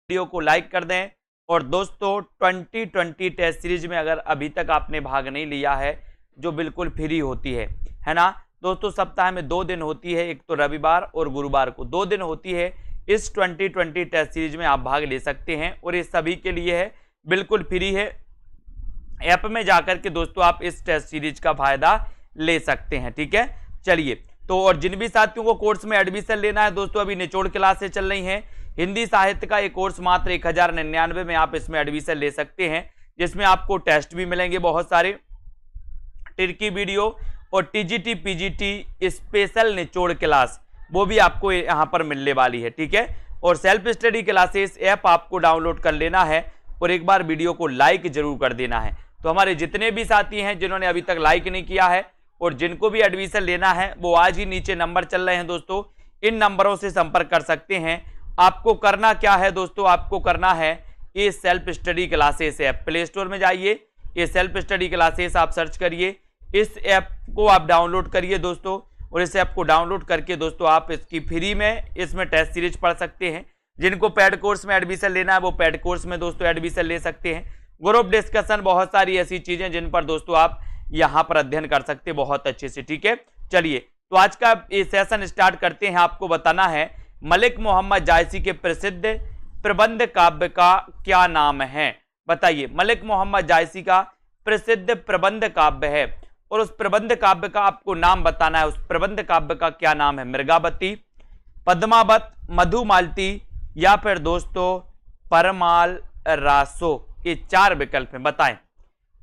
Video को like कर दें। और दोस्तों 2020 टेस्ट सीरीज में अगर अभी तक आपने भाग नहीं लिया है, जो बिल्कुल फ्री होती है ना दोस्तों, सप्ताह में 2 दिन होती है, एक तो रविवार और गुरुवार को 2 दिन होती है। इस 2020 टेस्ट सीरीज में आप भाग ले सकते हैं और ये सभी के लिए है, बिल्कुल फ्री है। ऐप में जाकर के दोस्तों आप इस टेस्ट सीरीज का फायदा ले सकते हैं, ठीक है। चलिए, तो और जिन भी साथियों को कोर्स में एडमिशन लेना है दोस्तों, अभी निचोड़ क्लासेस चल रही हैं। हिंदी साहित्य का ये कोर्स मात्र 1099 में आप इसमें एडमिशन ले सकते हैं, जिसमें आपको टेस्ट भी मिलेंगे बहुत सारे, टिरकी वीडियो और टीजीटी पीजीटी स्पेशल निचोड़ क्लास वो भी आपको यहाँ पर मिलने वाली है, ठीक है। और सेल्फ स्टडी क्लासेस ऐप आपको डाउनलोड कर लेना है और एक बार वीडियो को लाइक जरूर कर देना है। तो हमारे जितने भी साथी हैं जिन्होंने अभी तक लाइक नहीं किया है और जिनको भी एडमिशन लेना है, वो आज ही नीचे नंबर चल रहे हैं दोस्तों, इन नंबरों से संपर्क कर सकते हैं। आपको करना क्या है दोस्तों, आपको करना है ये self study classes app, play store में जाइए, ये सेल्फ स्टडी क्लासेस आप सर्च करिए, इस ऐप को आप डाउनलोड करिए दोस्तों। और इस ऐप को डाउनलोड करके दोस्तों आप इसकी फ्री में इसमें टेस्ट सीरीज पढ़ सकते हैं। जिनको पेड कोर्स में एडमिशन लेना है वो पेड कोर्स में दोस्तों एडमिशन ले सकते हैं। ग्रुप डिस्कशन, बहुत सारी ऐसी चीजें जिन पर दोस्तों आप यहां पर अध्ययन कर सकते हैं बहुत अच्छे से, ठीक है। चलिए, तो आज का ये सेशन स्टार्ट करते हैं। आपको बताना है मलिक मोहम्मद जायसी के प्रसिद्ध प्रबंध काव्य का क्या नाम है। बताइए, मलिक मोहम्मद जायसी का प्रसिद्ध प्रबंध काव्य है और उस प्रबंध काव्य का आपको नाम बताना है। उस प्रबंध काव्य का क्या नाम है? मृगावती, पद्मावत, मधुमालती या फिर दोस्तों परमाल रासो। ये 4 विकल्प हैं, बताएं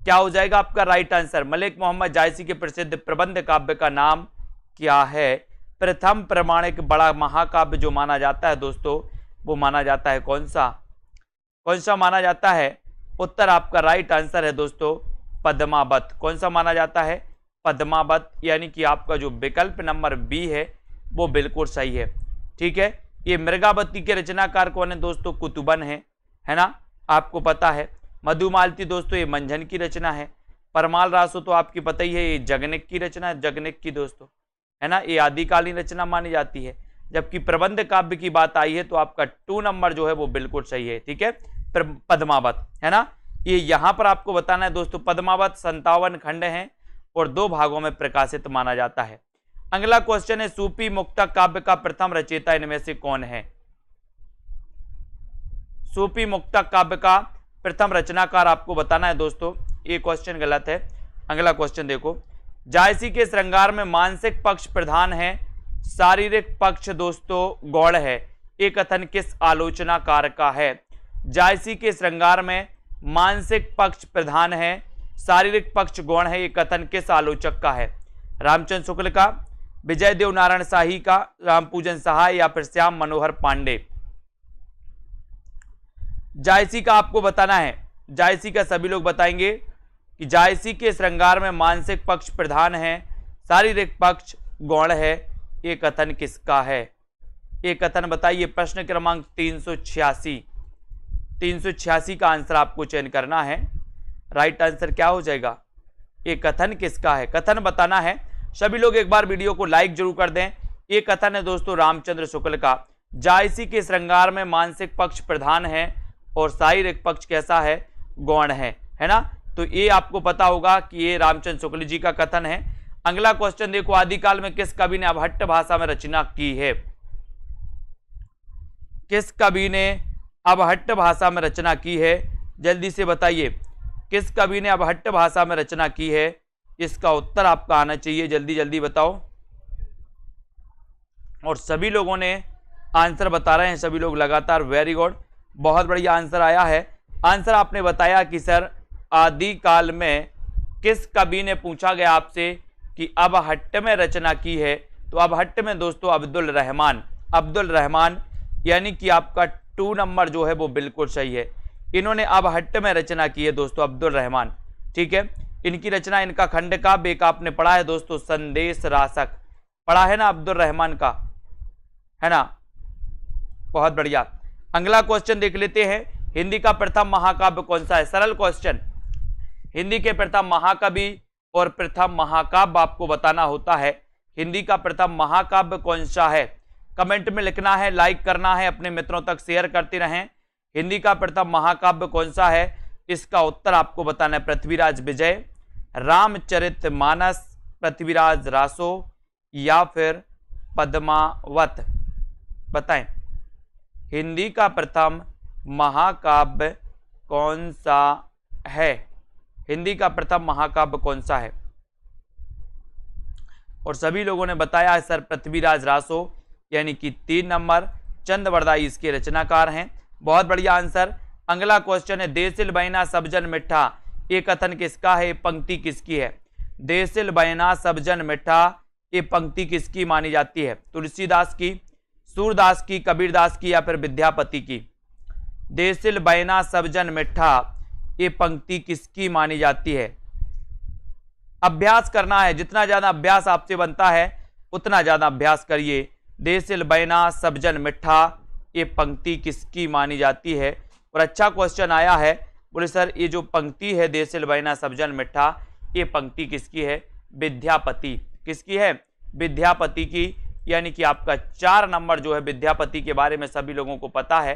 क्या हो जाएगा आपका राइट आंसर। मलिक मोहम्मद जायसी के प्रसिद्ध प्रबंध काव्य का नाम क्या है? प्रथम प्रमाणिक बड़ा महाकाव्य जो माना जाता है दोस्तों, वो माना जाता है कौन सा माना जाता है? उत्तर आपका राइट आंसर है दोस्तों पद्मावत। कौन सा माना जाता है? पद्मावत, यानी कि आपका जो विकल्प नंबर बी है वो बिल्कुल सही है, ठीक है। ये मृगावती के रचनाकार कौन है दोस्तों? कुतुबन है ना, आपको पता है। मधुमालती दोस्तों ये मंझन की रचना है। परमाल रासो तो आपकी पता ही है, ये जगनिक की रचना है, जगनिक की दोस्तों, है ना, ये आदिकालीन रचना मानी जाती है। जबकि प्रबंध काव्य की बात आई है तो आपका 2 नंबर जो है वो बिल्कुल सही है, ठीक है, पद्मावत, है ना। ये यहां पर आपको बताना है दोस्तों, पद्मावत 57 खंड हैं और 2 भागों में प्रकाशित माना जाता है। अगला क्वेश्चन है, सूफी मुक्तक काव्य का प्रथम रचयिता इनमें से कौन है? सूफी मुक्तक काव्य का प्रथम रचनाकार आपको बताना है दोस्तों। ये क्वेश्चन गलत है। अगला क्वेश्चन देखो, जायसी के श्रृंगार में मानसिक पक्ष प्रधान है, शारीरिक पक्ष दोस्तों गौण है। ये कथन किस आलोचनाकार का है? जायसी के श्रृंगार में मानसिक पक्ष प्रधान है, शारीरिक पक्ष गौण है, ये कथन किस आलोचक का है? रामचंद्र शुक्ल का, विजय देव नारायण शाही का, रामपूजन सहाय या फिर श्याम मनोहर पांडे? जायसी का आपको बताना है। जायसी का सभी लोग बताएंगे कि जायसी के श्रृंगार में मानसिक पक्ष प्रधान है, शारीरिक पक्ष गौण है, ये कथन किसका है? ये कथन बताइए। प्रश्न क्रमांक 386 का आंसर आपको चयन करना है। राइट आंसर क्या हो जाएगा? ये कथन किसका है? कथन बताना है। सभी लोग एक बार वीडियो को लाइक जरूर कर दें। ये कथन है दोस्तों रामचंद्र शुक्ल का। जायसी के श्रृंगार में मानसिक पक्ष प्रधान है और शारीरिक पक्ष कैसा है? गौण है ना। तो ये आपको पता होगा कि ये रामचंद्र शुक्ल जी का कथन है। अगला क्वेश्चन देखो, आदिकाल में किस कवि ने अभट्ट भाषा में रचना की है? किस कवि ने अभट्ट भाषा में रचना की है? जल्दी से बताइए, किस कवि ने अभट्ट भाषा में रचना की है? इसका उत्तर आपका आना चाहिए, जल्दी जल्दी बताओ। और सभी लोगों ने आंसर बता रहे हैं, सभी लोग लगातार, वेरी गुड, बहुत बढ़िया आंसर आया है। आंसर आपने बताया कि सर आदिकाल में किस कवि ने पूछा गया आपसे कि अबहट्ट में रचना की है, तो अबहट्ट में दोस्तों अब्दुल रहमान, यानी कि आपका 2 नंबर जो है वो बिल्कुल सही है। इन्होंने अबहट्ट में रचना की है दोस्तों, अब्दुल रहमान, ठीक है। इनकी रचना, इनका खंड काव्य एक आपने पढ़ा है दोस्तों, संदेश रासक, पढ़ा है ना अब्दुल रहमान का, है ना, बहुत बढ़िया। अगला क्वेश्चन देख लेते हैं, हिंदी का प्रथम महाकाव्य कौन सा है? सरल क्वेश्चन, हिंदी के प्रथम महाकवि और प्रथम महाकाव्य आपको बताना होता है। हिंदी का प्रथम महाकाव्य कौन सा है? कमेंट में लिखना है, लाइक करना है, अपने मित्रों तक शेयर करते रहें। हिंदी का प्रथम महाकाव्य कौन सा है? इसका उत्तर आपको बताना है पृथ्वीराज विजय, रामचरितमानस, पृथ्वीराज रासो या फिर पद्मावत। बताएं, हिंदी का प्रथम महाकाव्य कौन सा है? हिंदी का प्रथम महाकाव्य कौन सा है? और सभी लोगों ने बताया है सर पृथ्वीराज रासो, यानी कि 3 नंबर। चंदवरदाई इसके रचनाकार हैं। बहुत बढ़िया आंसर। अगला क्वेश्चन है, देसिल बहना सबजन मिठा, ये कथन किसका है? ये पंक्ति किसकी है? देसिल बहना सबजन मिठा, ये पंक्ति किसकी मानी जाती है? तुलसीदास की, सूरदास की, कबीरदास की या फिर विद्यापति की? देसिल बहना सबजन मिठा, ये पंक्ति किसकी मानी जाती है? अभ्यास करना है, जितना ज्यादा अभ्यास आपसे बनता है उतना ज्यादा अभ्यास करिए। देसिल बहना सबजन मिठा, ये पंक्ति किसकी मानी जाती है? और अच्छा क्वेश्चन आया है, बोले सर ये जो पंक्ति है देसिल बहना सबजन मिठा, ये पंक्ति किसकी है? विद्यापति। किसकी है? विद्यापति की। यानी कि आपका 4 नंबर जो है विद्यापति के बारे में सभी लोगों को पता है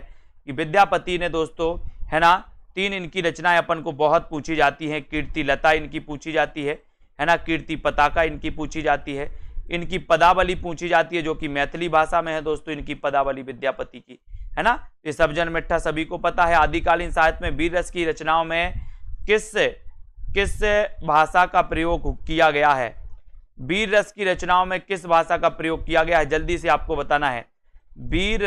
कि विद्यापति ने दोस्तों, है ना, 3 इनकी रचनाएं अपन को बहुत पूछी जाती हैं। कीर्ति लता इनकी पूछी जाती है ना, कीर्ति पताका इनकी पूछी जाती है, इनकी पदावली पूछी जाती है जो कि मैथिली भाषा में है दोस्तों, इनकी पदावली विद्यापति की, है ना। ये सबजन मिठा सभी को पता है। आदिकालीन साहित्य में वीर रस की रचनाओं में किस भाषा का प्रयोग किया गया है? वीर रस की रचनाओं में किस भाषा का प्रयोग किया गया है? जल्दी से आपको बताना है। वीर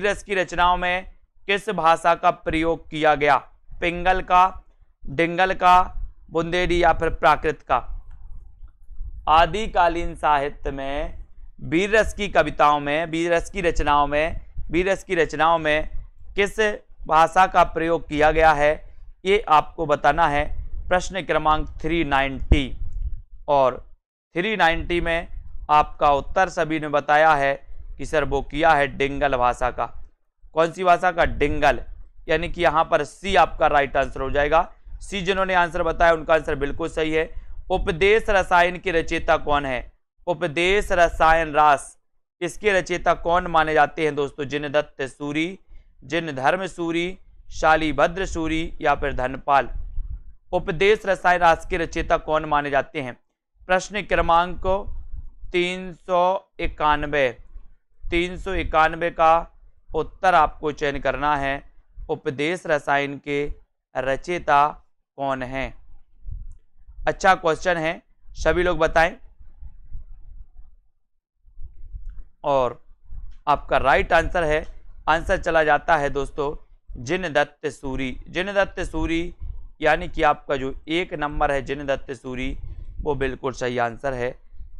रस की रचनाओं में किस भाषा का प्रयोग किया गया? पिंगल का, डिंगल का, बुंदेली या फिर प्राकृत का? आदिकालीन साहित्य में वीर रस की कविताओं में, वीर रस की रचनाओं में किस भाषा का प्रयोग किया गया है, ये आपको बताना है। प्रश्न क्रमांक 390। और 390 में आपका उत्तर सभी ने बताया है कि सर वो किया है डिंगल भाषा का। कौन सी भाषा का? डिंगल। यानी कि यहाँ पर सी आपका राइट आंसर हो जाएगा। सी जिन्होंने आंसर बताया उनका आंसर बिल्कुल सही है। उपदेश रसायन के रचयिता कौन है? उपदेश रसायन रास, इसके रचयिता कौन माने जाते हैं दोस्तों? जिनदत्त सूरी, जिनधर्म सूरी, शालीभद्र सूरी या फिर धनपाल? उपदेश रसायन रास के रचयिता कौन माने जाते हैं? प्रश्न क्रमांक 391 का उत्तर आपको चयन करना है। उपदेश रसायन के रचयिता कौन है? अच्छा क्वेश्चन है, सभी लोग बताएं। और आपका राइट आंसर है, आंसर चला जाता है दोस्तों जिनदत्त सूरी। जिनदत्त सूरी यानी कि आपका जो 1 नंबर है जिनदत्त सूरी, वो बिल्कुल सही आंसर है।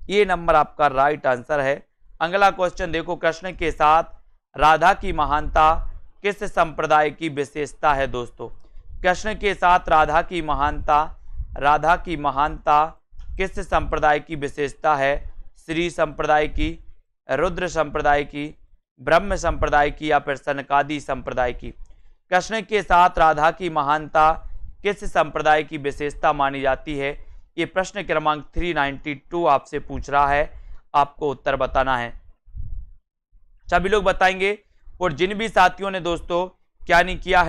ये नंबर आपका राइट आंसर है। अगला क्वेश्चन देखो, कृष्ण के साथ राधा की महानता किस संप्रदाय की विशेषता है दोस्तों? कृष्ण के साथ राधा की महानता किस संप्रदाय की विशेषता है? श्री संप्रदाय की, रुद्र संप्रदाय की, ब्रह्म संप्रदाय की या फिर सनकादि संप्रदाय की? कृष्ण के साथ राधा की महानता किस संप्रदाय की विशेषता मानी जाती है? ये प्रश्न क्रमांक 392 आपसे पूछ रहा है, आपको उत्तर बताना है। सभी लोग बताएंगे। और जिन भी साथियों ने दोस्तों क्या नहीं किया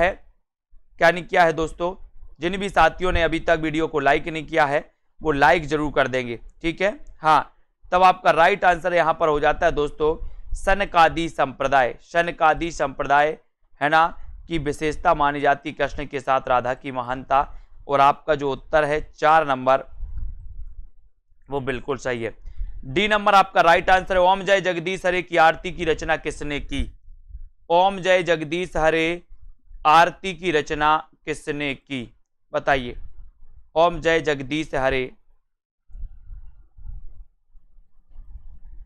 है दोस्तों, जिन भी साथियों ने अभी तक वीडियो को लाइक नहीं किया है वो लाइक जरूर कर देंगे, ठीक है। हाँ, तब आपका राइट आंसर यहां पर हो जाता है दोस्तों सनकादि संप्रदाय। सनकादि संप्रदाय, है ना, की विशेषता मानी जाती कृष्ण के साथ राधा की महानता। और आपका जो उत्तर है 4 नंबर, वो बिल्कुल सही है। डी नंबर आपका राइट आंसर है। ओम जय जगदीश हरे की आरती की रचना किसने की? ओम जय जगदीश हरे आरती की रचना किसने की? बताइए। ओम जय जगदीश हरे,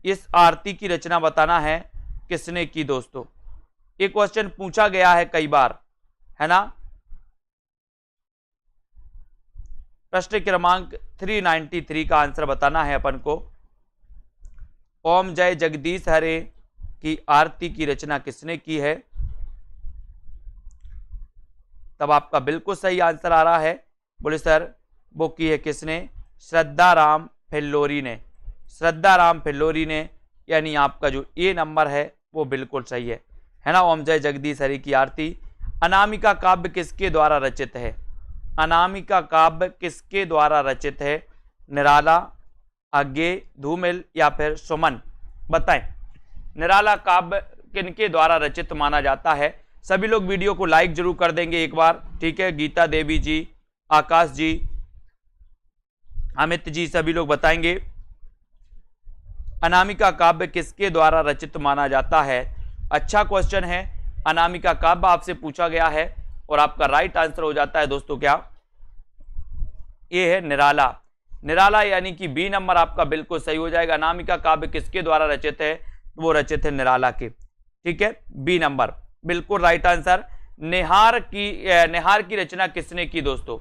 इस आरती की रचना बताना है किसने की दोस्तों। ये क्वेश्चन पूछा गया है कई बार, है ना। प्रश्न क्रमांक 393 का आंसर बताना है अपन को। ओम जय जगदीश हरे की आरती की रचना किसने की है? तब आपका बिल्कुल सही आंसर आ रहा है। बोले सर वो की है किसने? श्रद्धाराम फिल्लोरी ने। श्रद्धाराम फिल्लोरी ने, यानी आपका जो ए नंबर है वो बिल्कुल सही है। है ना। ओम जय जगदीश हरि की आरती। अनामिका काव्य किसके द्वारा रचित है? अनामिका काव्य किसके द्वारा रचित है? निराला, अज्ञेय, धूमिल या फिर सुमन, बताएं। निराला काव्य किनके द्वारा रचित माना जाता है? सभी लोग वीडियो को लाइक जरूर कर देंगे एक बार, ठीक है। गीता देवी जी, आकाश जी, अमित जी, सभी लोग बताएंगे अनामिका काव्य किसके द्वारा रचित माना जाता है। अच्छा क्वेश्चन है, अनामिका काव्य आपसे पूछा गया है और आपका राइट आंसर हो जाता है दोस्तों क्या? ये है निराला। निराला यानी कि बी नंबर आपका बिल्कुल सही हो जाएगा। अनामिका काव्य किसके द्वारा रचित है? वो रचित है निराला के, ठीक है, बी नंबर बिल्कुल राइट आंसर। निहार की रचना किसने की दोस्तों?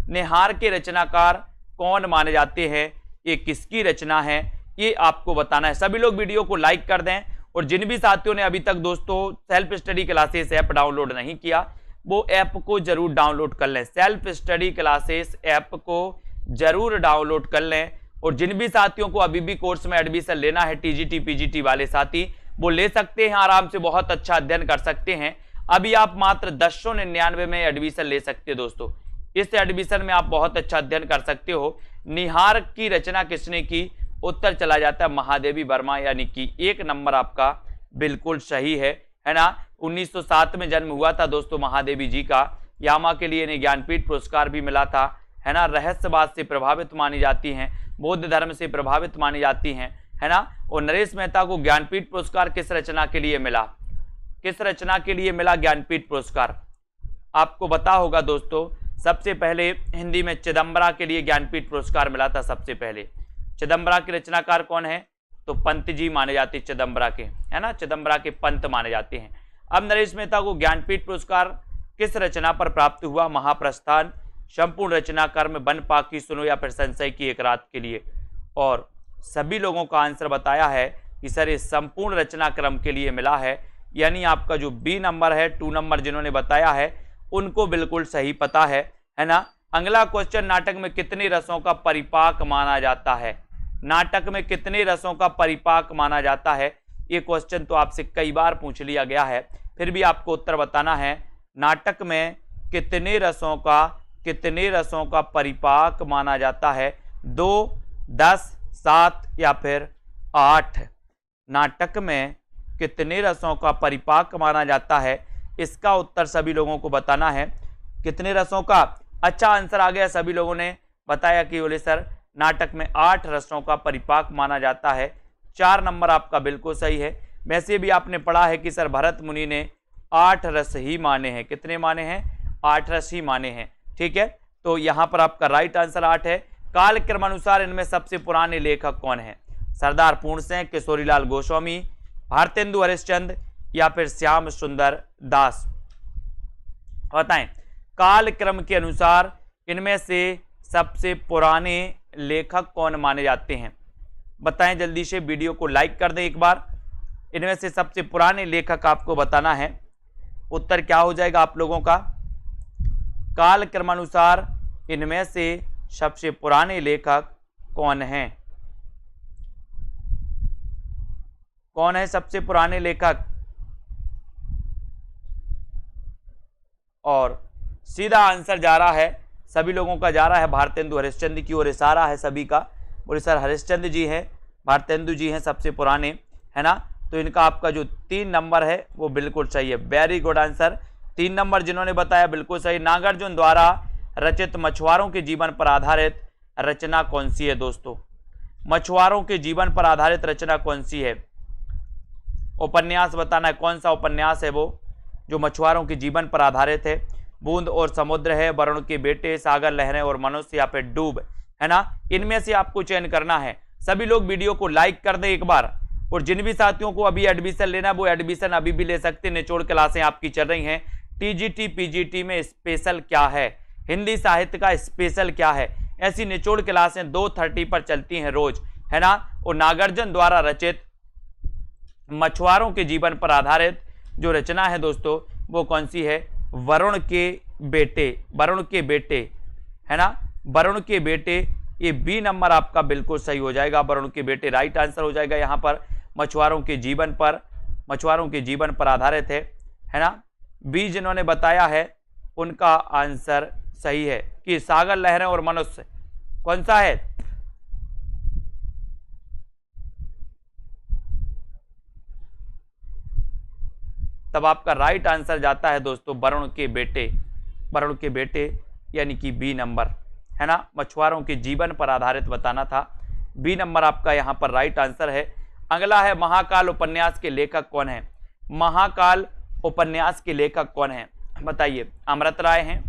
निहार के रचनाकार कौन माने जाते हैं? ये किसकी रचना है, ये आपको बताना है। सभी लोग वीडियो को लाइक कर दें और जिन भी साथियों ने अभी तक दोस्तों self study classes app download नहीं किया, वो ऐप को जरूर डाउनलोड कर लें। सेल्फ स्टडी क्लासेस ऐप को जरूर डाउनलोड कर लें। और जिन भी साथियों को अभी भी कोर्स में एडमिशन लेना है, टीजीटी पीजीटी वाले साथी, वो ले सकते हैं आराम से, बहुत अच्छा अध्ययन कर सकते हैं। अभी आप मात्र 1099 में एडमिशन ले सकते हो दोस्तों। इस एडमिशन में आप बहुत अच्छा अध्ययन कर सकते हो। निहार की रचना किसने की? उत्तर चला जाता है महादेवी वर्मा, यानी कि एक नंबर आपका बिल्कुल सही है ना। 1907 में जन्म हुआ था दोस्तों महादेवी जी का। यामा के लिए इन्हें ज्ञानपीठ पुरस्कार भी मिला था, है ना। रहस्यवाद से प्रभावित मानी जाती हैं, बौद्ध धर्म से प्रभावित मानी जाती हैं, है ना। और नरेश मेहता को ज्ञानपीठ पुरस्कार किस रचना के लिए मिला? किस रचना के लिए मिला ज्ञानपीठ पुरस्कार? आपको पता होगा दोस्तों, सबसे पहले हिंदी में चिदंबरा के लिए ज्ञानपीठ पुरस्कार मिला था सबसे पहले। चिदंबरा के रचनाकार कौन है? तो पंत जी माने जाते हैं चिदंबरा के, है ना। चिदंबरा के पंत माने जाते हैं। अब नरेश मेहता को ज्ञानपीठ पुरस्कार किस रचना पर प्राप्त हुआ? महाप्रस्थान, संपूर्ण रचना, कर्म, बन पाकी, सुनो या फिर संशय की एक रात के लिए। और सभी लोगों का आंसर बताया है कि सर ये संपूर्ण रचना क्रम के लिए मिला है, यानी आपका जो बी नंबर है, 2 नंबर जिन्होंने बताया है उनको बिल्कुल सही पता है ना। अगला क्वेश्चन, नाटक में कितने रसों का परिपाक माना जाता है? नाटक में कितने रसों का परिपाक माना जाता है? ये क्वेश्चन तो आपसे कई बार पूछ लिया गया है, फिर भी आपको उत्तर बताना है। नाटक में कितने रसों का परिपाक माना जाता है? 2, 10, 7 या फिर 8? नाटक में कितने रसों का परिपाक माना जाता है? इसका उत्तर सभी लोगों को बताना है। कितने रसों का? अच्छा आंसर आ गया, सभी लोगों ने बताया कि बोले सर नाटक में 8 रसों का परिपाक माना जाता है। 4 नंबर आपका बिल्कुल सही है। वैसे भी आपने पढ़ा है कि सर भरत मुनि ने 8 रस ही माने हैं। कितने माने हैं? 8 रस ही माने हैं, ठीक है। तो यहां पर आपका राइट आंसर 8 है। काल क्रमानुसार इनमें सबसे पुराने लेखक कौन है? सरदार पूर्ण सिंह, किशोरीलाल गोस्वामी, भारतेंदु हरिश्चंद्र या फिर श्याम सुंदर दास? बताएं, काल क्रम के अनुसार इनमें से सबसे पुराने लेखक कौन माने जाते हैं? बताएं जल्दी से, वीडियो को लाइक कर दें एक बार। इनमें से सबसे पुराने लेखक आपको बताना है। उत्तर क्या हो जाएगा आप लोगों का? काल क्रमानुसार इनमें से सबसे पुराने लेखक कौन हैं? कौन है सबसे पुराने लेखक? और सीधा आंसर जा रहा है, सभी लोगों का जा रहा है भारतेंदु हरिश्चंद्र की ओर इशारा है सभी का। बोले सर हरिश्चंद्र जी हैं, भारतेंदु जी हैं सबसे पुराने, है ना। तो इनका आपका जो 3 नंबर है वो बिल्कुल सही है। Very good answer. 3 नंबर जिन्होंने बताया बिल्कुल सही। नागार्जुन द्वारा रचित मछुआरों के जीवन पर आधारित रचना कौन सी है दोस्तों? मछुआरों के जीवन पर आधारित रचना कौन सी है? उपन्यास बताना है, कौन सा उपन्यास है वो जो मछुआरों के जीवन पर आधारित है? बूंद और समुद्र है, वरुण के बेटे, सागर लहरें और मनुष्य या फिर डूब, है ना। इनमें से आपको चयन करना है। सभी लोग वीडियो को लाइक कर दें एक बार। और जिन भी साथियों को अभी एडमिशन लेना है वो एडमिशन अभी भी ले सकते हैं। निचोड़ क्लासें आपकी चल रही हैं। टीजीटी पीजीटी में स्पेशल क्या है? हिंदी साहित्य का स्पेशल क्या है? ऐसी निचोड़ क्लासें 2:30 पर चलती हैं रोज, है ना। और नागार्जुन द्वारा रचित मछुआरों के जीवन पर आधारित जो रचना है दोस्तों वो कौन सी है? वरुण के बेटे, वरुण के बेटे, है ना। वरुण के बेटे, ये बी नंबर आपका बिल्कुल सही हो जाएगा। वरुण के बेटे राइट आंसर हो जाएगा। यहाँ पर मछुआरों के जीवन पर मछुआरों के जीवन पर आधारित है ना। बी जिन्होंने बताया है उनका आंसर सही है कि सागर लहरें और मनुष्य। कौन सा है? तब आपका राइट आंसर जाता है दोस्तों वरुण के बेटे यानी कि बी नंबर, है ना। मछुआरों के जीवन पर आधारित बताना था, बी नंबर आपका यहां पर राइट आंसर है। अगला है महाकाल उपन्यास के लेखक कौन है? महाकाल उपन्यास के लेखक कौन है बताइए। अमृत राय हैं,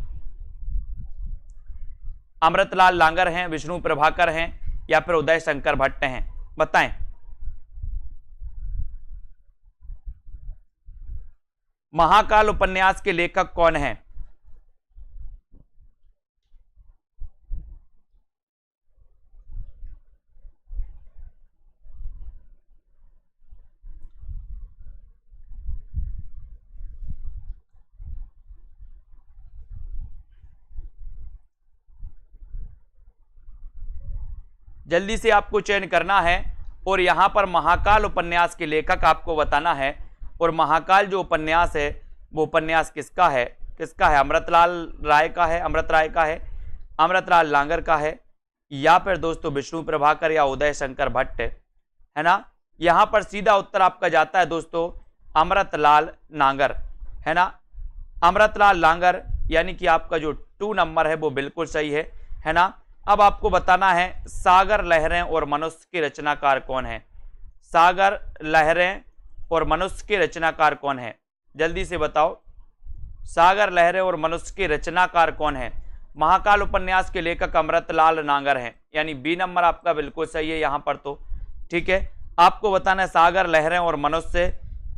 अमृतलाल लांगर हैं, विष्णु प्रभाकर हैं या फिर उदय शंकर भट्ट हैं? बताएं। महाकाल उपन्यास के लेखक कौन हैं? जल्दी से आपको चयन करना है और यहां पर महाकाल उपन्यास के लेखक आपको बताना है। और महाकाल जो उपन्यास है वो उपन्यास किसका है? अमृतलाल राय का है, अमृतलाल लांगर का है या फिर दोस्तों विष्णु प्रभाकर या उदय शंकर भट्ट, है ना। यहां पर सीधा उत्तर आपका जाता है दोस्तों अमृतलाल लांगर, है ना। अमृतलाल लांगर यानी कि आपका जो 2 नंबर है वो बिल्कुल सही है ना। अब आपको बताना है सागर लहरें और मनुष्य के रचनाकार कौन है? सागर लहरें और मनुष्य के रचनाकार कौन है? जल्दी से बताओ, सागर लहरें और मनुष्य के रचनाकार कौन है? महाकाल उपन्यास के लेखक अमृतलाल लांगर हैं, यानी बी नंबर आपका बिल्कुल सही है यहां पर। तो ठीक है, आपको बताना है सागर लहरें और मनुष्य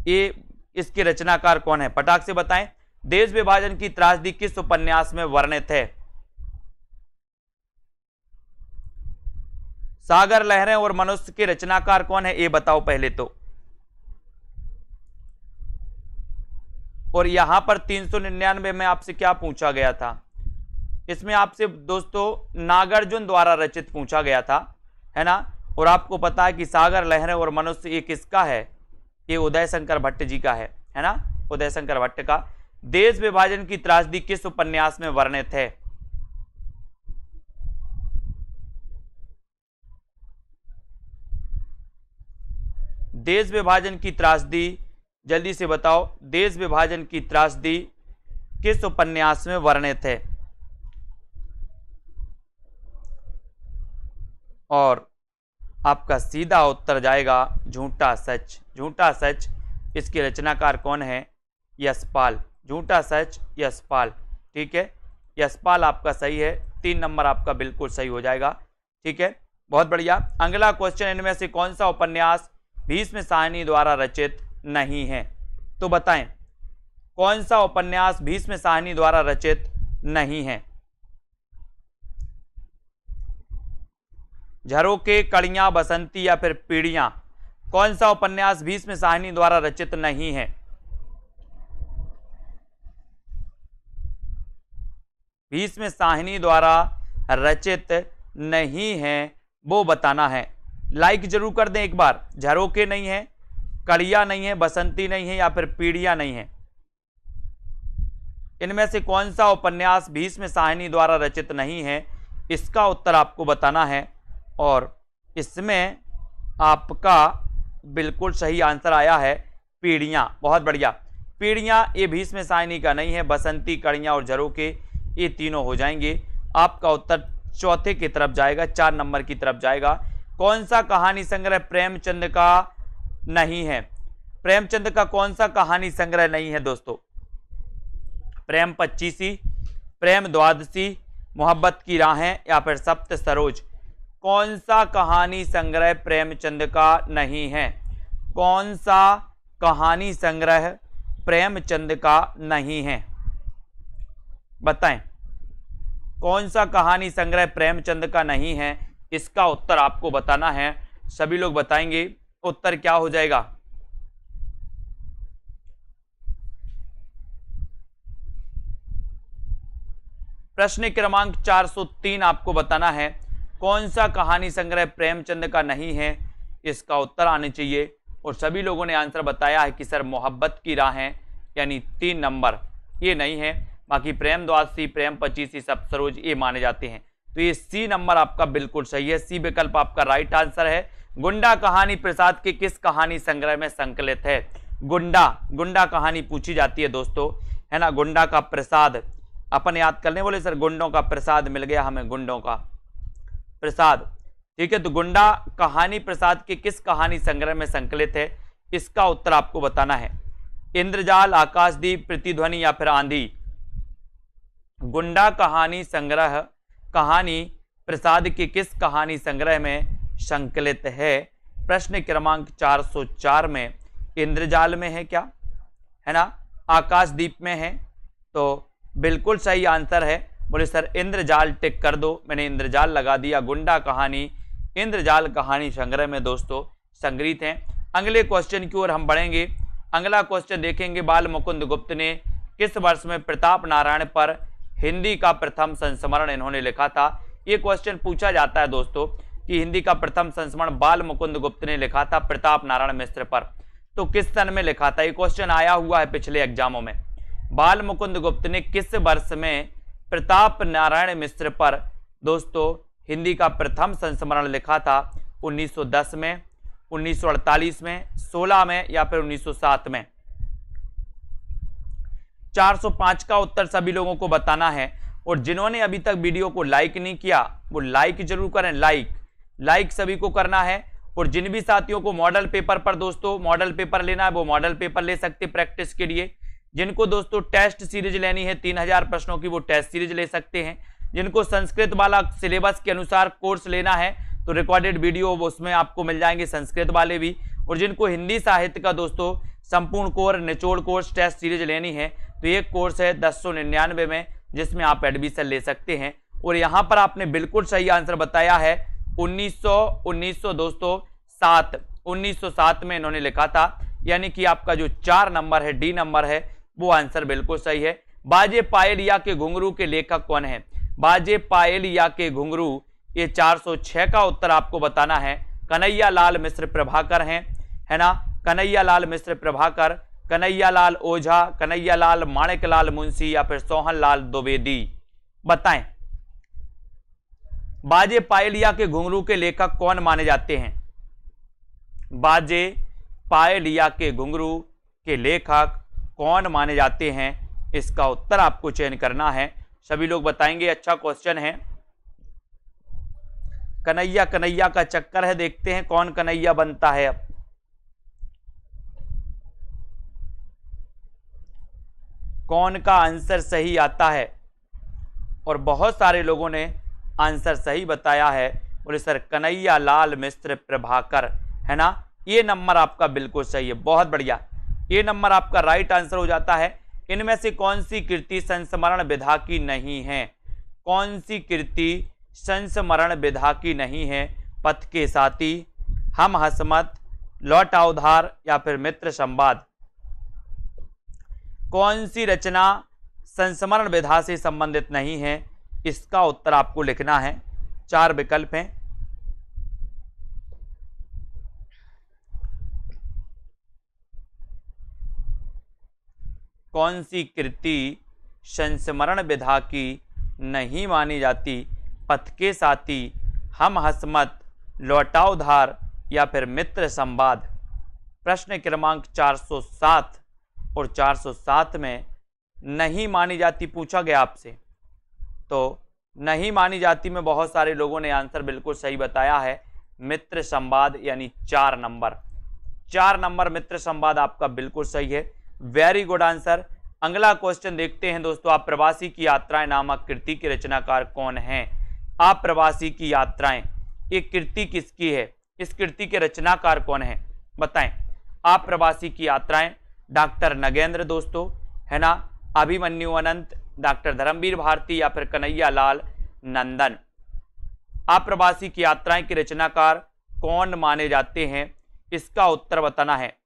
ये इसके रचनाकार कौन है? फटाक से बताएं। देश विभाजन की त्रासदी किस उपन्यास में वर्णित है? सागर लहरें और मनुष्य के रचनाकार कौन है ये बताओ पहले तो। और यहां पर 399 में आपसे क्या पूछा गया था? इसमें आपसे दोस्तों नागार्जुन द्वारा रचित पूछा गया था, है ना। और आपको पता है कि सागर लहरें और मनुष्य ये किसका है? ये उदय शंकर भट्ट जी का है ना, उदय शंकर भट्ट का। देश विभाजन की त्रासदी किस उपन्यास में वर्णित है? देश विभाजन की त्रासदी, जल्दी से बताओ, देश विभाजन की त्रासदी किस उपन्यास में वर्णित है? और आपका सीधा उत्तर जाएगा झूठा सच। झूठा सच इसके रचनाकार कौन है? यशपाल। झूठा सच यशपाल, ठीक है, यशपाल आपका सही है। 3 नंबर आपका बिल्कुल सही हो जाएगा, ठीक है, बहुत बढ़िया। अगला क्वेश्चन, इनमें से कौन सा उपन्यास भीष्म साहनी द्वारा रचित नहीं है? तो बताएं कौन सा उपन्यास भीष्म साहनी द्वारा रचित नहीं है? झरोखे, कड़ियां, बसंती या फिर पीढ़ियां, कौन सा उपन्यास भीष्म साहनी द्वारा रचित नहीं है? भीष्म साहनी द्वारा रचित नहीं है वो बताना है। लाइक जरूर कर दें एक बार। झरोखे नहीं है, कड़िया नहीं है, बसंती नहीं है या फिर पीढ़ियां नहीं है। इनमें से कौन सा उपन्यास भीष्म साहनी द्वारा रचित नहीं है, इसका उत्तर आपको बताना है। और इसमें आपका बिल्कुल सही आंसर आया है पीढ़ियां, बहुत बढ़िया। पीढ़ियां ये भीष्म साहनी का नहीं है। बसंती, कड़ियां और झरोखे ये तीनों हो जाएंगे। आपका उत्तर चौथे की तरफ जाएगा, 4 नंबर की तरफ जाएगा। कौन सा कहानी संग्रह प्रेमचंद का नहीं है? प्रेमचंद का कौन सा कहानी संग्रह नहीं है दोस्तों? प्रेम पच्चीसी, प्रेम द्वादशी, मोहब्बत की राहें या फिर सप्त सरोज, कौन सा कहानी संग्रह प्रेमचंद का नहीं है? कौन सा कहानी संग्रह प्रेमचंद का नहीं है? बताएं कौन सा कहानी संग्रह प्रेमचंद का नहीं है, इसका उत्तर आपको बताना है। सभी लोग बताएंगे उत्तर क्या हो जाएगा। प्रश्न क्रमांक 403 आपको बताना है कौन सा कहानी संग्रह प्रेमचंद का नहीं है, इसका उत्तर आने चाहिए और सभी लोगों ने आंसर बताया है कि सर मोहब्बत की राहें यानी 3 नंबर, ये नहीं है। बाकी प्रेम द्वादशी, प्रेम पचीसी, सब सरोज ये माने जाते हैं। तो ये सी नंबर आपका बिल्कुल सही है, सी विकल्प आपका राइट आंसर है। गुंडा कहानी प्रसाद के किस कहानी संग्रह में संकलित है? गुंडा कहानी पूछी जाती है दोस्तों, है ना। गुंडा का प्रसाद अपन याद करने बोले सर, गुंडों का प्रसाद मिल गया हमें, गुंडों का प्रसाद, ठीक है। तो गुंडा कहानी प्रसाद के किस कहानी संग्रह में संकलित है? इसका उत्तर आपको बताना है। इंद्रजाल, आकाशदीप, प्रतिध्वनि या फिर आंधी। गुंडा कहानी संग्रह कहानी प्रसाद के किस कहानी संग्रह में संकलित है? प्रश्न क्रमांक 404 में। इंद्रजाल में है क्या, है ना, आकाशदीप में है? तो बिल्कुल सही आंसर है। बोले सर इंद्रजाल टिक कर दो, मैंने इंद्रजाल लगा दिया। गुंडा कहानी इंद्रजाल कहानी संग्रह में दोस्तों संग्रहित हैं। अगले क्वेश्चन की ओर हम बढ़ेंगे। अगला क्वेश्चन देखेंगे, बाल मुकुंद गुप्त ने किस वर्ष में प्रताप नारायण पर हिंदी का प्रथम संस्मरण इन्होंने लिखा था? ये क्वेश्चन पूछा जाता है दोस्तों कि हिंदी का प्रथम संस्मरण बाल मुकुंद गुप्त ने लिखा था प्रताप नारायण मिश्र पर, तो किस सन में लिखा था? ये क्वेश्चन आया हुआ है पिछले एग्जामों में। बाल मुकुंद गुप्त ने किस वर्ष में प्रताप नारायण मिश्र पर दोस्तों हिंदी का प्रथम संस्मरण लिखा था? 1910 में, 1948 में, 16 में या फिर 1907 में? 405 का उत्तर सभी लोगों को बताना है। और जिन्होंने अभी तक वीडियो को लाइक नहीं किया वो लाइक जरूर करें, लाइक सभी को करना है। और जिन भी साथियों को मॉडल पेपर पर दोस्तों मॉडल पेपर लेना है वो मॉडल पेपर ले सकते प्रैक्टिस के लिए। जिनको दोस्तों टेस्ट सीरीज लेनी है 3000 प्रश्नों की, वो टेस्ट सीरीज ले सकते हैं। जिनको संस्कृत वाला सिलेबस के अनुसार कोर्स लेना है तो रिकॉर्डेड वीडियो उसमें आपको मिल जाएंगे संस्कृत वाले भी। और जिनको हिंदी साहित्य का दोस्तों संपूर्ण कोर्स निचोड़ कोर्स टेस्ट सीरीज लेनी है तो एक कोर्स है 1099 में, जिसमें आप एडमिशन ले सकते हैं। और यहाँ पर आपने बिल्कुल सही आंसर बताया है 1907 में इन्होंने लिखा था, यानी कि आपका जो 4 नंबर है डी नंबर है वो आंसर बिल्कुल सही है। बाजे पायल या के घुंघरू के लेखक कौन है? बाजे पायल या के घुंघरू, ये 406 का उत्तर आपको बताना है। कन्हैया लाल मिश्र प्रभाकर हैं, है ना, कन्हैया लाल मिश्र प्रभाकर, कन्हैया लाल ओझा, कन्हैया लाल माणिकलाल मुंशी या फिर सोहन लाल द्विवेदी? बताएं। बाजे पायलिया के घुंघरू के लेखक कौन माने जाते हैं? बाजे पायलिया के घुंघरू के लेखक कौन माने जाते हैं? इसका उत्तर आपको चयन करना है। सभी लोग बताएंगे। अच्छा क्वेश्चन है। कन्हैया कन्हैया का चक्कर है, देखते हैं कौन कन्हैया बनता है। अब कौन का आंसर सही आता है? और बहुत सारे लोगों ने आंसर सही बताया है। बोले सर कन्हैया लाल मिश्र प्रभाकर, है ना, ये नंबर आपका बिल्कुल सही है, बहुत बढ़िया, ये नंबर आपका राइट आंसर हो जाता है। इनमें से कौन सी कृति संस्मरण विधा की नहीं है? कौन सी कृति संस्मरण विधा की नहीं है? पथ के साथी, हम हसमत, लौटा उधार या फिर मित्र संवाद? कौन सी रचना संस्मरण विधा से संबंधित नहीं है? इसका उत्तर आपको लिखना है। 4 विकल्प हैं। कौन सी कृति संस्मरण विधा की नहीं मानी जाती? पथ के साथी, हम हसमत, लौटा उधार या फिर मित्र संवाद? प्रश्न क्रमांक 407 और 407 में नहीं मानी जाती पूछा गया आपसे, तो नहीं मानी जाती में बहुत सारे लोगों ने आंसर बिल्कुल सही बताया है, मित्र संवाद, यानी 4 नंबर। 4 नंबर मित्र संवाद आपका बिल्कुल सही है, वेरी गुड आंसर। अगला क्वेश्चन देखते हैं दोस्तों। आप प्रवासी की यात्राएं नामक कृति के रचनाकार कौन हैं? आप प्रवासी की यात्राएं, ये कृति किसकी है? इस कृति के रचनाकार कौन है? बताएं। आप प्रवासी की यात्राएं, डॉक्टर नगेंद्र दोस्तों, है ना, अभिमन्यु अनंत, डॉक्टर धर्मवीर भारती या फिर कन्हैया लाल नंदन? आप प्रवासी की यात्राएं के रचनाकार कौन माने जाते हैं? इसका उत्तर बताना है।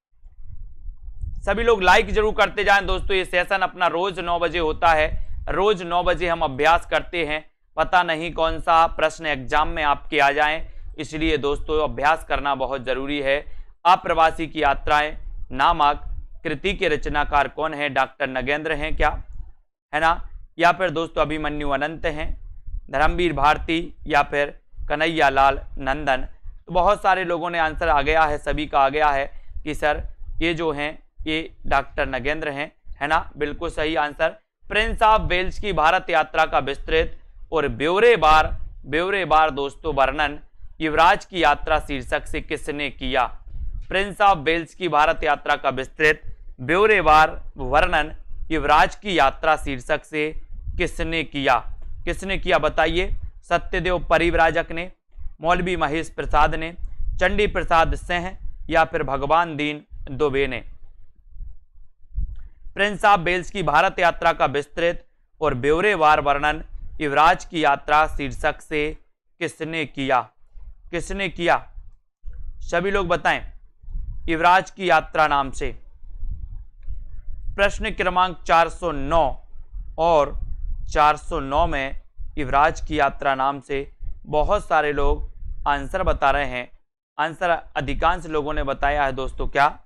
सभी लोग लाइक जरूर करते जाएं दोस्तों। ये सेशन अपना रोज 9 बजे होता है, रोज 9 बजे हम अभ्यास करते हैं। पता नहीं कौन सा प्रश्न एग्जाम में आपके आ जाएं, इसलिए दोस्तों अभ्यास करना बहुत जरूरी है। अप्रवासी की यात्राएं नामक कृति के रचनाकार कौन है? डॉक्टर नगेंद्र हैं क्या, है ना, या फिर दोस्तों अभिमन्यु अनंत हैं, धर्मवीर भारती या फिर कन्हैया लाल नंदन। तो बहुत सारे लोगों ने आंसर आ गया है, सभी का आ गया है कि सर ये जो हैं ये डॉक्टर नगेंद्र हैं, है ना, बिल्कुल सही आंसर। प्रिंस ऑफ वेल्स की भारत यात्रा का विस्तृत और ब्यौरेवार दोस्तों वर्णन युवराज की यात्रा शीर्षक से किसने किया? प्रिंस ऑफ वेल्स की भारत यात्रा का विस्तृत ब्यौरेवार वर्णन युवराज की यात्रा शीर्षक से किसने किया? किसने किया बताइए? सत्यदेव परिव्राजक ने, मौलवी महेश प्रसाद ने, चंडी प्रसाद सिंह या फिर भगवान दीन दुबे ने। प्रिंस ऑफ वेल्स की भारत यात्रा का विस्तृत और ब्यौरेवार वर्णन युवराज की यात्रा शीर्षक से किसने किया? किसने किया? सभी लोग बताएं। युवराज की यात्रा नाम से। प्रश्न क्रमांक 409 और 409 में युवराज की यात्रा नाम से बहुत सारे लोग आंसर बता रहे हैं। आंसर अधिकांश लोगों ने बताया है दोस्तों, क्या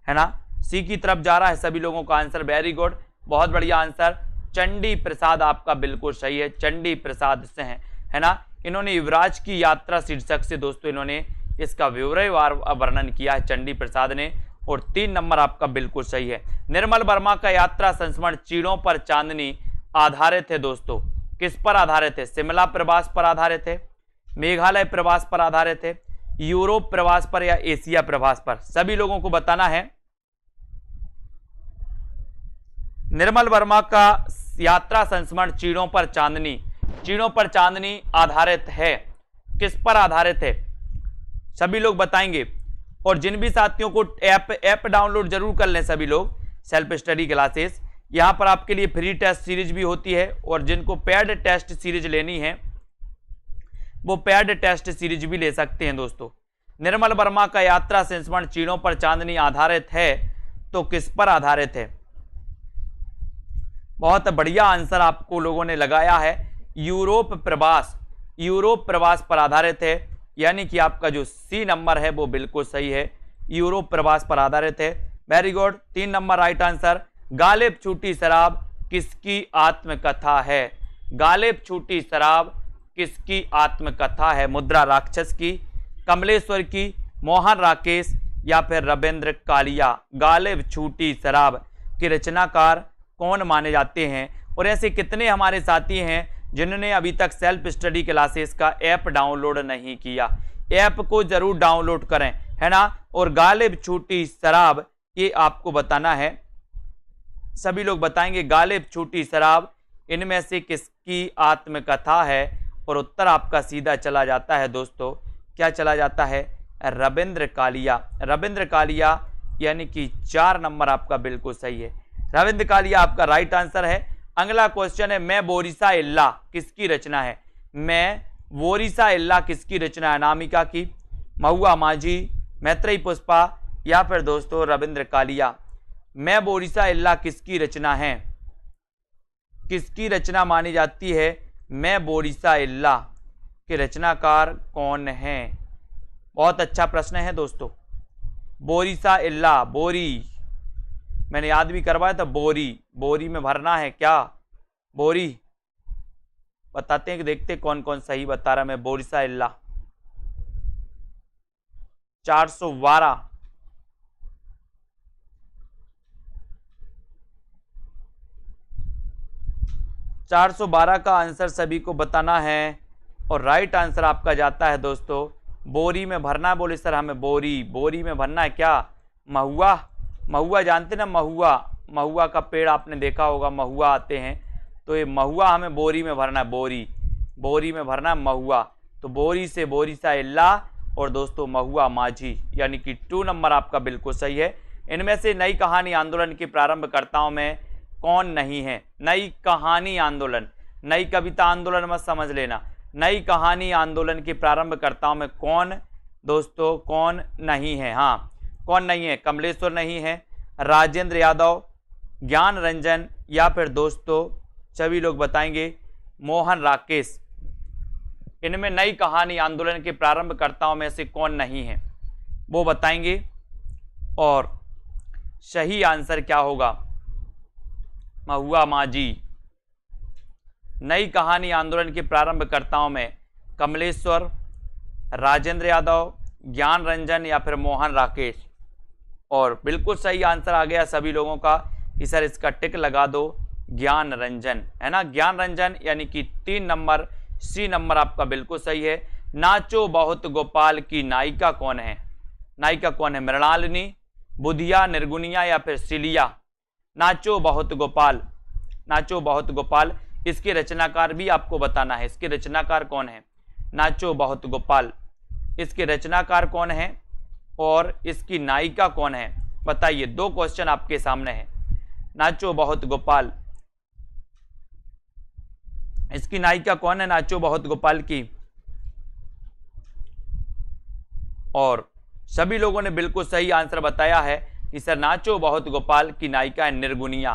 है ना, सी की तरफ जा रहा है सभी लोगों का आंसर। वेरी गुड, बहुत बढ़िया आंसर। चंडी प्रसाद आपका बिल्कुल सही है, चंडी प्रसाद से है ना। इन्होंने युवराज की यात्रा शीर्षक से दोस्तों इन्होंने इसका विवरणवार वर्णन किया है चंडी प्रसाद ने, और 3 नंबर आपका बिल्कुल सही है। निर्मल वर्मा का यात्रा संस्मरण चीड़ों पर चांदनी आधारित है दोस्तों। किस पर आधारित है? शिमला प्रवास पर आधारित है, मेघालय प्रवास पर आधारित है, यूरोप प्रवास पर या एशिया प्रवास पर? सभी लोगों को बताना है। निर्मल वर्मा का यात्रा संस्मरण चीड़ों पर चांदनी आधारित है। किस पर आधारित है? सभी लोग बताएंगे। और जिन भी साथियों को ऐप डाउनलोड जरूर कर लें सभी लोग, सेल्फ स्टडी क्लासेस, यहां पर आपके लिए फ्री टेस्ट सीरीज भी होती है, और जिनको पेड टेस्ट सीरीज लेनी है वो पेड टेस्ट सीरीज भी ले सकते हैं दोस्तों। निर्मल वर्मा का यात्रा संस्मरण चीड़ों पर चांदनी आधारित है, तो किस पर आधारित है? बहुत बढ़िया आंसर आपको लोगों ने लगाया है, यूरोप प्रवास पर आधारित है, यानी कि आपका जो सी नंबर है वो बिल्कुल सही है, यूरोप प्रवास पर आधारित है। Very good, 3 number right answer. Ghalib छूटी शराब किसकी आत्मकथा है? गालिब छूटी शराब किसकी आत्मकथा है? मुद्रा राक्षस की, कमलेश्वर की, मोहन राकेश या फिर रविंद्र कालिया? गालिब छूटी शराब के रचनाकार कौन माने जाते हैं? और ऐसे कितने हमारे साथी हैं जिन्होंने अभी तक सेल्फ स्टडी क्लासेस का ऐप डाउनलोड नहीं किया? ऐप को जरूर डाउनलोड करें, है ना। और गालिब छूटी शराब ये आपको बताना है, सभी लोग बताएंगे गालिब छूटी शराब इनमें से किसकी आत्मकथा है? और उत्तर आपका सीधा चला जाता है दोस्तों, क्या चला जाता है? रविंद्र कालिया, यानी कि 4 नंबर आपका बिल्कुल सही है, रविंद्र कालिया आपका राइट आंसर है। अगला क्वेश्चन है, मैं बोरिसा इल्ला किसकी रचना है? मैं बोरिसा इल्ला किसकी रचना है? अनामिका की, महुआ माझी, मैत्रेयी पुष्पा या फिर दोस्तों रविंद्र कालिया? मैं बोरिसा इल्ला किसकी रचना है? किसकी रचना मानी जाती है? मैं बोरिसा इल्ला के रचनाकार कौन है? बहुत अच्छा प्रश्न है दोस्तों। बोरिसा इल्ला, बोरी मैंने याद भी करवाया था, बोरी में भरना है क्या? बोरी बताते हैं कि देखते कौन कौन सही बता रहा। मैं बोरिसा इल्ला 412 412 का आंसर सभी को बताना है, और राइट आंसर आपका जाता है दोस्तों बोरी में भरना। बोले सर हमें बोरी में भरना है क्या? महुआ जानते ना, महुआ का पेड़ आपने देखा होगा, महुआ आते हैं, तो ये महुआ हमें बोरी में भरना है, बोरी में भरना है महुआ। तो बोरी से बोरिसा इल्ला और दोस्तों महुआ माझी, यानी कि 2 नंबर आपका बिल्कुल सही है। इनमें से नई कहानी आंदोलन के प्रारंभकर्ताओं में कौन नहीं है? नई कहानी आंदोलन, नई कविता आंदोलन मत समझ लेना, नई कहानी आंदोलन के प्रारंभकर्ताओं में कौन दोस्तों कौन नहीं है? हाँ, कौन नहीं है? कमलेश्वर नहीं है, राजेंद्र यादव, ज्ञान रंजन या फिर दोस्तों सभी लोग बताएंगे मोहन राकेश। इनमें नई कहानी आंदोलन के प्रारंभकर्ताओं में से कौन नहीं है वो बताएंगे। और सही आंसर क्या होगा? महुआ माझी। नई कहानी आंदोलन के प्रारंभकर्ताओं में कमलेश्वर, राजेंद्र यादव, ज्ञान रंजन या फिर मोहन राकेश। और बिल्कुल सही आंसर आ गया सभी लोगों का कि सर इसका टिक लगा दो, ज्ञान रंजन, है ना, ज्ञान रंजन, यानी कि 3 नंबर सी नंबर आपका बिल्कुल सही है। नाचो बहुत गोपाल की नायिका कौन है? नायिका कौन है? मृणालिनी, बुधिया, निर्गुनिया या फिर सिलिया? नाचो बहुत गोपाल, नाचो बहुत गोपाल, इसके रचनाकार भी आपको बताना है। इसके रचनाकार कौन है? नाचो बहुत गोपाल, इसके रचनाकार कौन है और इसकी नायिका कौन है? बताइए, 2 क्वेश्चन आपके सामने हैं। नाचो बहुत गोपाल, इसकी नायिका कौन है नाचो बहुत गोपाल की? और सभी लोगों ने बिल्कुल सही आंसर बताया है कि सर नाचो बहुत गोपाल की नायिका है निर्गुनिया।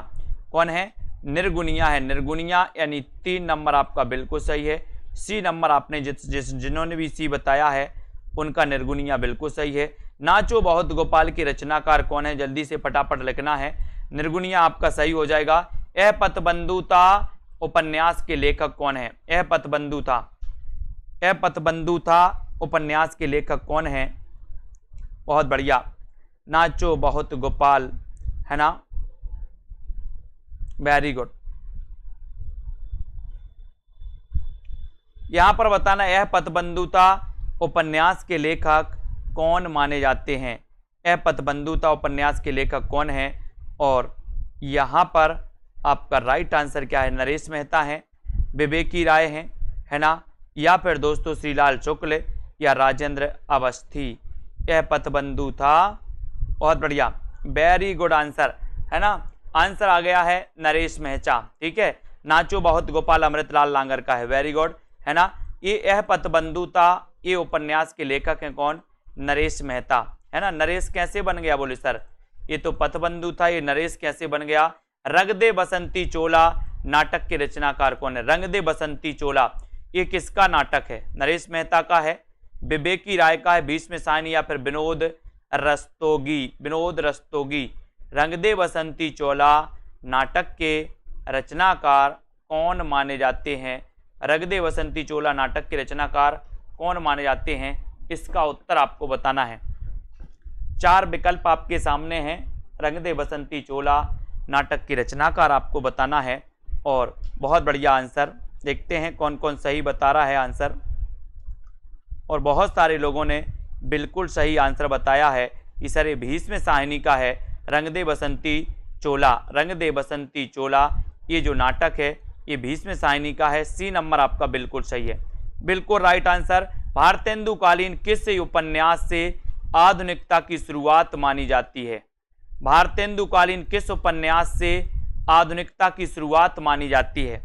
कौन है? निर्गुनिया है। निर्गुनिया, यानी 3 नंबर आपका बिल्कुल सही है। सी नंबर आपने जिन्होंने भी सी बताया है उनका निर्गुनिया बिल्कुल सही है। नाचो बहुत गोपाल की रचनाकार कौन है? जल्दी से फटाफट लिखना है। निर्गुनिया आपका सही हो जाएगा। यह पथबंधुता उपन्यास के लेखक कौन है? यह पथबंधुता, यह पथबंधुता उपन्यास के लेखक कौन है? बहुत बढ़िया, नाचो बहुत गोपाल, है ना, वेरी गुड। यहां पर बताना यह पथबंधुता उपन्यास के लेखक कौन माने जाते हैं? यह पथबंधुता उपन्यास के लेखक कौन है? और यहां पर आपका राइट आंसर क्या है? नरेश मेहता है, विवेकी राय है ना, या फिर दोस्तों श्रीलाल शुक्ल या राजेंद्र अवस्थी। यह पथबंधु था। बहुत बढ़िया, वेरी गुड आंसर, है ना। आंसर आ गया है नरेश मेहता, ठीक है। नाचो बहुत गोपाल अमृतलाल लांगर का है, वेरी गुड, है ना। ये यह पथबंधुता ये उपन्यास के लेखक हैं कौन? नरेश मेहता, है ना। नरेश कैसे बन गया? बोले सर ये तो पथबंधु था, ये नरेश कैसे बन गया? रंग दे बसंती चोला नाटक के रचनाकार कौन है? रंग दे बसंती चोला ये किसका नाटक है? नरेश मेहता का है, विवेकी राय का है, भीष्म साहनी या फिर विनोद रस्तोगी? विनोद रस्तोगी। रंग दे बसंती चोला नाटक के रचनाकार कौन माने जाते हैं? रंग दे बसंती चोला नाटक के रचनाकार कौन माने जाते हैं? इसका उत्तर आपको बताना है। 4 विकल्प आपके सामने हैं। रंग दे बसंती चोला नाटक की रचनाकार आपको बताना है। और बहुत बढ़िया आंसर, देखते हैं कौन कौन सही बता रहा है आंसर। और बहुत सारे लोगों ने बिल्कुल सही आंसर बताया है कि सर ये भीष्म साहनी का है, रंग दे बसंती चोला। रंग दे बसंती चोला ये जो नाटक है ये भीष्म साहनी का है। सी नंबर आपका बिल्कुल सही है, बिल्कुल राइट आंसर। भारतेंदुकालीन किस उपन्यास से आधुनिकता की शुरुआत मानी जाती है? भारतेंदुकालीन किस उपन्यास से आधुनिकता की शुरुआत मानी जाती है?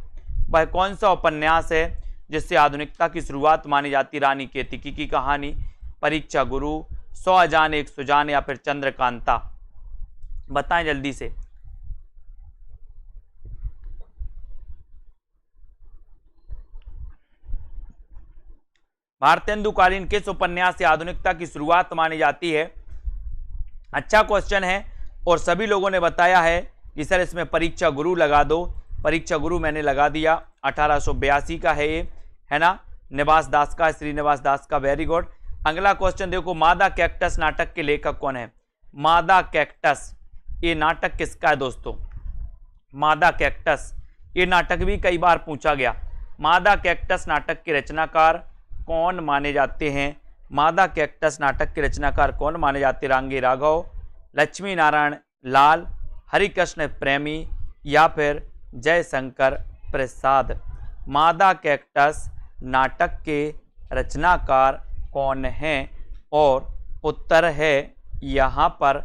वह कौन सा उपन्यास है जिससे आधुनिकता की शुरुआत मानी जाती? रानी केतकी की कहानी, परीक्षा गुरु, 100 अजान एक सुजान या फिर चंद्रकांता? बताएं जल्दी से। भारतेंदुकालीन किस उपन्यास से आधुनिकता की शुरुआत मानी जाती है? अच्छा क्वेश्चन है और सभी लोगों ने बताया है कि सर इसमें परीक्षा गुरु लगा दो। परीक्षा गुरु मैंने लगा दिया, 1882 का है ये, है ना। निवास दास का, श्रीनिवास दास का, वेरी गुड। अगला क्वेश्चन देखो, मादा कैक्टस नाटक के लेखक कौन है? मादा कैक्टस ये नाटक किसका है दोस्तों? मादा कैक्टस ये नाटक भी कई बार पूछा गया। मादा कैक्टस नाटक के रचनाकार कौन माने जाते हैं? मादा कैक्टस नाटक के रचनाकार कौन माने जाते हैं? रांगे राघव, लक्ष्मी नारायण लाल, हरिकृष्ण प्रेमी या फिर जयशंकर प्रसाद? मादा कैक्टस नाटक के रचनाकार कौन हैं? और उत्तर है यहाँ पर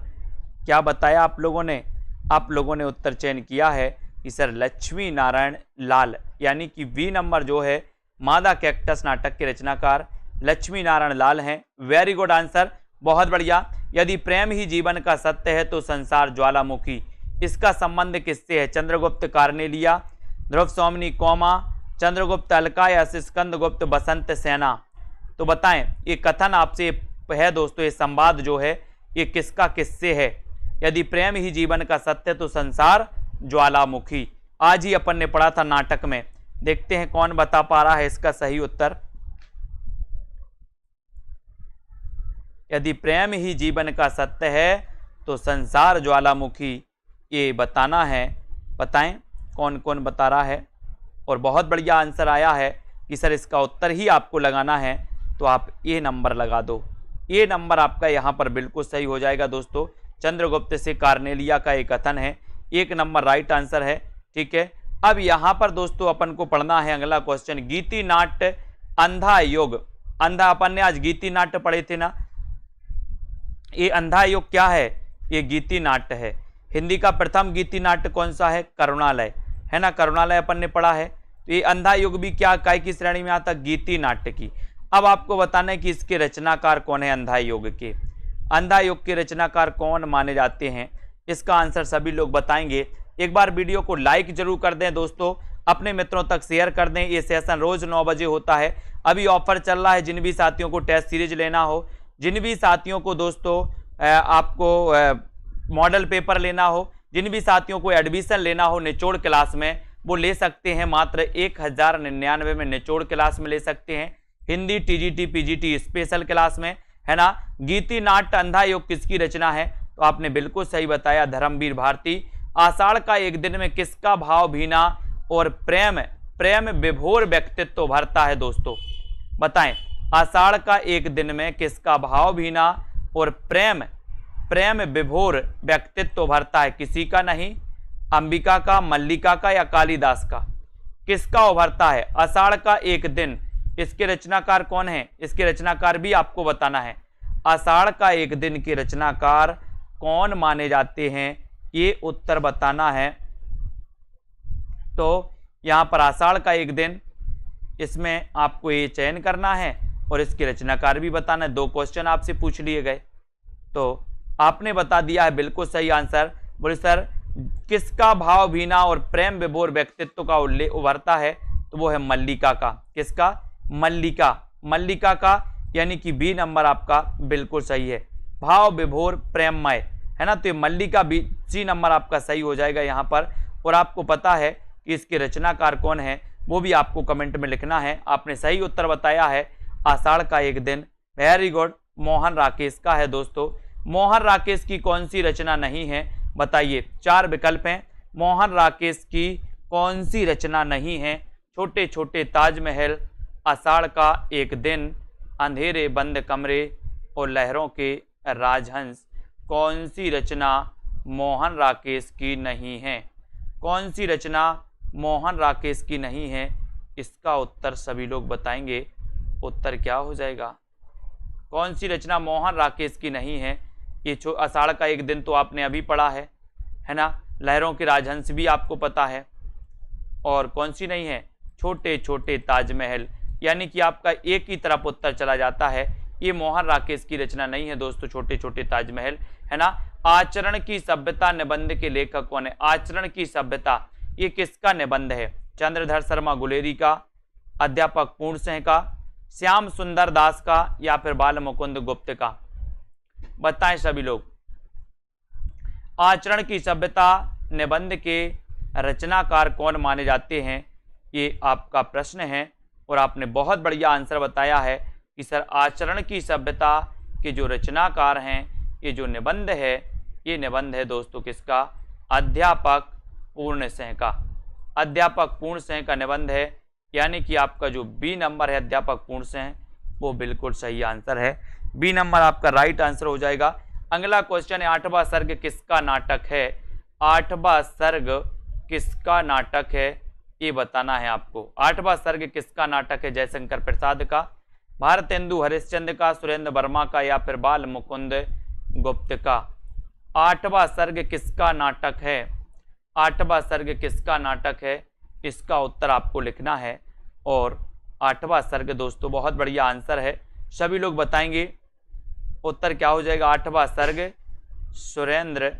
क्या बताया आप लोगों ने? आप लोगों ने उत्तर चयन किया है कि सर लक्ष्मी नारायण लाल, यानी कि बी नंबर जो है मादा कैक्टस नाटक के रचनाकार लक्ष्मी नारायण लाल हैं। वेरी गुड आंसर, बहुत बढ़िया। यदि प्रेम ही जीवन का सत्य है तो संसार ज्वालामुखी, इसका संबंध किससे है? चंद्रगुप्त कार्नेलिया, ध्रुव सोमनी कौमा, चंद्रगुप्त अलका या स्कंदगुप्त बसंत सेना? तो बताएं, ये कथन आपसे है दोस्तों, ये संवाद जो है ये किसका किससे है? यदि प्रेम ही जीवन का सत्य तो संसार ज्वालामुखी। आज ही अपन ने पढ़ा था नाटक में। देखते हैं कौन बता पा रहा है इसका सही उत्तर। यदि प्रेम ही जीवन का सत्य है तो संसार ज्वालामुखी, ये बताना है। बताएं कौन कौन बता रहा है। और बहुत बढ़िया आंसर आया है कि सर इसका उत्तर ही आपको लगाना है, तो आप ये नंबर लगा दो। ये नंबर आपका यहाँ पर बिल्कुल सही हो जाएगा दोस्तों। चंद्रगुप्त से कार्नेलिया का एक कथन है, 1 नंबर राइट आंसर है। ठीक है, अब यहाँ पर दोस्तों अपन को पढ़ना है अगला क्वेश्चन, गीति नाट्य अंधा योग। अंधा अपन ने आज गीति नाट्य पढ़े थे ना, ये अंधा योग क्या है? ये गीति नाट्य है। हिंदी का प्रथम गीति नाट्य कौन सा है? करुणालय, है ना, करुणालय अपन ने पढ़ा है। तो ये अंधा योग भी क्या काय की श्रेणी में आता? गीति नाट्य की। अब आपको बताना है कि इसके रचनाकार कौन है अंधा योग के। अंधा योग के रचनाकार कौन माने जाते हैं, इसका आंसर सभी लोग बताएंगे। एक बार वीडियो को लाइक जरूर कर दें दोस्तों, अपने मित्रों तक शेयर कर दें। ये सेशन रोज 9 बजे होता है। अभी ऑफर चल रहा है, जिन भी साथियों को टेस्ट सीरीज लेना हो, जिन भी साथियों को दोस्तों आपको मॉडल पेपर लेना हो, जिन भी साथियों को एडमिशन लेना हो निचोड़ क्लास में, वो ले सकते हैं। मात्र 1099 में निचोड़ क्लास में ले सकते हैं। Hindi TGT PGT special class में, है ना। गीति नाट्य अंधा योग किसकी रचना है? तो आपने बिल्कुल सही बताया, धर्मवीर भारती। आषाढ़ का एक दिन में किसका भाव भीना और प्रेम विभोर व्यक्तित्व भरता है? दोस्तों बताएं, आषाढ़ का एक दिन में किसका भाव भीना और प्रेम विभोर व्यक्तित्व भरता है? किसी का नहीं, अंबिका का, मल्लिका का या कालिदास का? किसका उभरता है? आषाढ़ का एक दिन, इसके रचनाकार कौन है? इसके रचनाकार भी आपको बताना है। आषाढ़ का एक दिन के रचनाकार कौन माने जाते हैं, ये उत्तर बताना है। तो यहां पर आषाढ़ का एक दिन, इसमें आपको ये चयन करना है और इसके रचनाकार भी बताना है। 2 क्वेश्चन आपसे पूछ लिए गए, तो आपने बता दिया है बिल्कुल सही आंसर। बोले सर किसका भाव भीना और प्रेम विभोर व्यक्तित्व का उभरता है? तो वो है मल्लिका का। किसका? मल्लिका का, यानी कि बी नंबर आपका बिल्कुल सही है। भाव विभोर प्रेममय, है ना। तो ये मल्लिका बी, सी नंबर आपका सही हो जाएगा यहाँ पर। और आपको पता है कि इसके रचनाकार कौन है, वो भी आपको कमेंट में लिखना है। आपने सही उत्तर बताया है, आषाढ़ का एक दिन। वेरी गुड, मोहन राकेश का है दोस्तों। मोहन राकेश की कौन सी रचना नहीं है, बताइए। 4 विकल्प हैं। मोहन राकेश की कौन सी रचना नहीं है? छोटे छोटे ताजमहल, आषाढ़ का एक दिन, अंधेरे बंद कमरे और लहरों के राजहंस। कौन सी रचना मोहन राकेश की नहीं है? कौन सी रचना मोहन राकेश की नहीं है? इसका उत्तर सभी लोग बताएंगे। उत्तर क्या हो जाएगा? कौन सी रचना मोहन राकेश की नहीं है? ये आषाढ़ का एक दिन तो आपने अभी पढ़ा है ना। लहरों के राजहंस भी आपको पता है। और कौन सी नहीं है? छोटे छोटे ताजमहल, यानी कि आपका एक ही तरफ उत्तर चला जाता है। ये मोहन राकेश की रचना नहीं है दोस्तों, छोटे छोटे ताजमहल, है ना। आचरण की सभ्यता निबंध के लेखक कौन है? आचरण की सभ्यता, ये किसका निबंध है? चंद्रधर शर्मा गुलेरी का, अध्यापक पूर्ण सिंह का, श्याम सुंदर दास का या फिर बाल मुकुंद गुप्त का? बताएं सभी लोग। आचरण की सभ्यता निबंध के रचनाकार कौन माने जाते हैं, ये आपका प्रश्न है। और आपने बहुत बढ़िया आंसर बताया है कि सर आचरण की सभ्यता के जो रचनाकार हैं, ये जो निबंध है, ये निबंध है दोस्तों किसका? अध्यापक पूर्ण सिंह का। अध्यापक पूर्ण सिंह का निबंध है, यानी कि आपका जो बी नंबर है अध्यापक पूर्ण सिंह, वो बिल्कुल सही आंसर है। बी नंबर आपका राइट आंसर हो जाएगा। अगला क्वेश्चन है, 8वां सर्ग किसका नाटक है? 8वां सर्ग किसका नाटक है, ये बताना है आपको। 8वां सर्ग किसका नाटक है? जयशंकर प्रसाद का, भारतेंदु हरिश्चंद्र का, सुरेंद्र वर्मा का या फिर बाल मुकुंद गुप्त का? 8वां सर्ग किसका नाटक है? 8वां सर्ग किसका नाटक है, इसका उत्तर आपको लिखना है। और 8वां सर्ग दोस्तों बहुत बढ़िया आंसर है, सभी लोग बताएंगे। उत्तर क्या हो जाएगा? 8वां सर्ग सुरेंद्र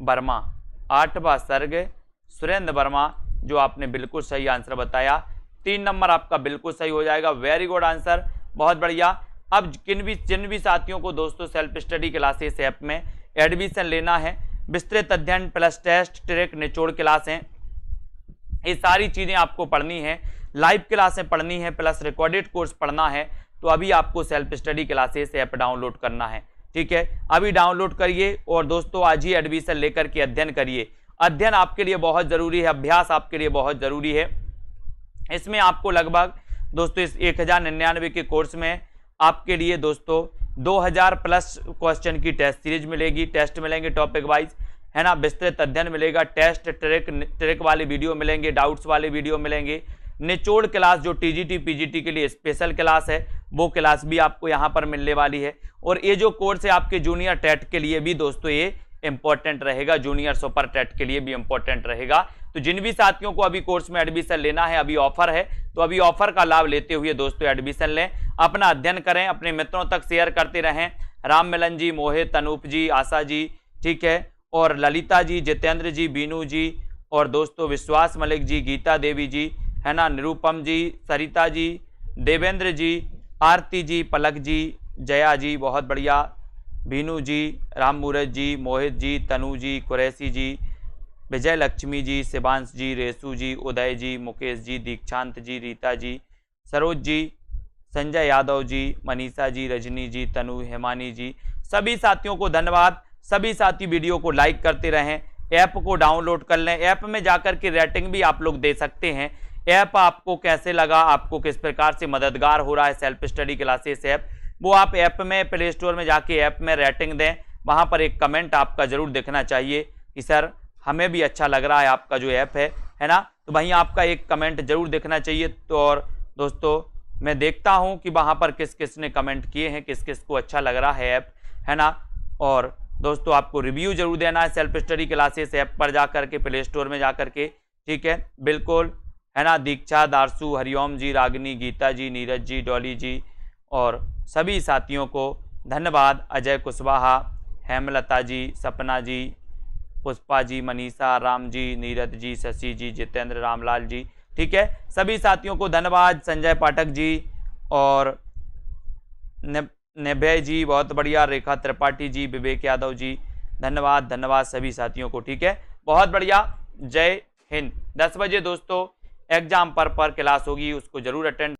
वर्मा। 8वां सर्ग सुरेंद्र वर्मा, जो आपने बिल्कुल सही आंसर बताया। 3 नंबर आपका बिल्कुल सही हो जाएगा। वेरी गुड आंसर, बहुत बढ़िया। अब जिन भी साथियों को दोस्तों सेल्फ स्टडी क्लासेस ऐप में एडमिशन लेना है, विस्तृत अध्ययन प्लस टेस्ट ट्रैक निचोड़ क्लास हैं, ये सारी चीज़ें आपको पढ़नी है, लाइव क्लासें पढ़नी है प्लस रिकॉर्डेड कोर्स पढ़ना है, तो अभी आपको self study classes app download करना है। ठीक है, अभी डाउनलोड करिए और दोस्तों आज ही एडमिशन लेकर के अध्ययन करिए। अध्ययन आपके लिए बहुत ज़रूरी है, अभ्यास आपके लिए बहुत ज़रूरी है। इसमें आपको लगभग दोस्तों इस 1099 के कोर्स में आपके लिए दोस्तों 2000 प्लस क्वेश्चन की टेस्ट सीरीज मिलेगी, टेस्ट मिलेंगे टॉपिक वाइज, है ना, विस्तृत अध्ययन मिलेगा, टेस्ट ट्रैक वाले वीडियो मिलेंगे, डाउट्स वाले वीडियो मिलेंगे, निचोड़ क्लास जो टीजीटी पीजीटी के लिए स्पेशल क्लास है वो क्लास भी आपको यहाँ पर मिलने वाली है। और ये जो कोर्स है आपके जूनियर टेट के लिए भी दोस्तों ये इंपॉर्टेंट रहेगा, जूनियर सुपर टेट के लिए भी इंपॉर्टेंट रहेगा। तो जिन भी साथियों को अभी कोर्स में एडमिशन लेना है, अभी ऑफर है, तो अभी ऑफर का लाभ लेते हुए दोस्तों एडमिशन लें, अपना अध्ययन करें, अपने मित्रों तक शेयर करते रहें। राम मिलन जी, मोहित, अनूप जी, आशा जी, ठीक है, और ललिता जी, जितेंद्र जी, बीनू जी, और दोस्तों विश्वास मलिक जी, गीता देवी जी, है ना, निरूपम जी, सरिता जी, देवेंद्र जी, आरती जी, पलक जी, जया जी, बहुत बढ़िया, बीनू जी, राम मूरत जी, मोहित जी, तनु जी, कुरैसी जी, विजय लक्ष्मी जी, शिवांश जी, रेसू जी, उदय जी, मुकेश जी, दीक्षांत जी, रीता जी, सरोज जी, संजय यादव जी, मनीषा जी, रजनी जी, तनु, हेमानी जी, सभी साथियों को धन्यवाद। सभी साथी वीडियो को लाइक करते रहें, ऐप को डाउनलोड कर लें, ऐप में जाकर के रेटिंग भी आप लोग दे सकते हैं। ऐप आपको कैसे लगा, आपको किस प्रकार से मददगार हो रहा है सेल्फ स्टडी क्लासेस ऐप, वो आप ऐप में प्ले स्टोर में जाके ऐप में रेटिंग दें, वहाँ पर एक कमेंट आपका जरूर दिखना चाहिए कि सर हमें भी अच्छा लग रहा है आपका जो ऐप है ना, तो वहीं आपका एक कमेंट जरूर दिखना चाहिए। तो और दोस्तों मैं देखता हूं कि वहां पर किस किस ने कमेंट किए हैं, किस किस को अच्छा लग रहा है ऐप, है ना। और दोस्तों आपको रिव्यू जरूर देना है सेल्फ स्टडी क्लासेस ऐप पर जाकर के, प्ले स्टोर में जाकर के, ठीक है, बिल्कुल, है ना। दीक्षा, दारसू, हरिओम जी, रागिनी, गीता जी, नीरज जी, डॉली जी और सभी साथियों को धन्यवाद। अजय कुशवाहा, हेमलता जी, सपना जी, पुष्पा जी, मनीषा, राम जी, नीरज जी, शशि जी, जितेंद्र, रामलाल जी, ठीक है, सभी साथियों को धन्यवाद। संजय पाठक जी और नेभ्य जी, बहुत बढ़िया, रेखा त्रिपाठी जी, विवेक यादव जी, धन्यवाद धन्यवाद सभी साथियों को, ठीक है, बहुत बढ़िया। जय हिंद। 10 बजे दोस्तों एग्जाम पर क्लास होगी, उसको जरूर अटेंड